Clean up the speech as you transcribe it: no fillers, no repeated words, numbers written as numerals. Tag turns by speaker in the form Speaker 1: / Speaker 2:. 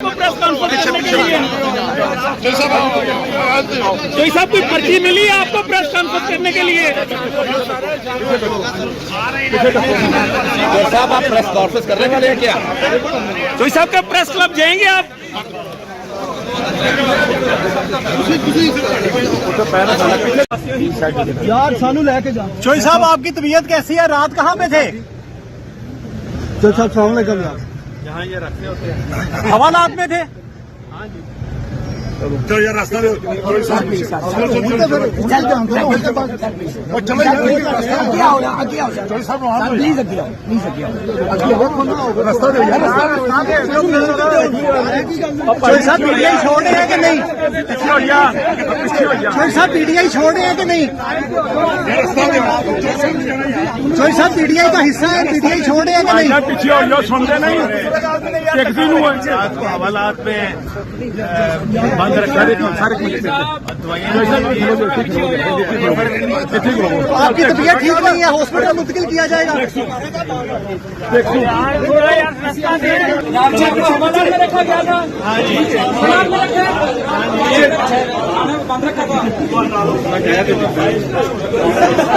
Speaker 1: आपको press conference करने के लिए? तो साहब कोई पर्ची मिली है आपको प्रेस कॉन्फ्रेंस करने के लिए?
Speaker 2: साहब आप प्रेस कॉन्फ्रेंस करने वाले हैं क्या?
Speaker 1: तो साहब का प्रेस क्लब जाएंगे आप?
Speaker 3: यार सानू लेके जा।
Speaker 4: चोई साहब आपकी तबीयत कैसी है? रात कहाँ पे थे?
Speaker 3: चल साहब सलाम अलैकुम यार।
Speaker 4: जहाँ ये रखे होते हैं हवालात में थे।
Speaker 5: चलो यार रास्ता दे
Speaker 4: चोई साहब पीटीआई छोड़ रहे हैं कि नहीं? चोई साहब पीटीआई छोड़ रहे हैं कि नहीं? चोई साहब पीटीआई का हिस्सा है, पीटीआई छोड़ रहे हैं कि नहीं?
Speaker 5: पीछे हो जाओ, सुनते नहीं एक दिन हुआ
Speaker 4: हवालात में
Speaker 5: बंद रखा
Speaker 4: आपकी तबीयत ठीक नहीं है, हॉस्पिटल मुंतकिल किया जाएगा।
Speaker 1: रखा गया था।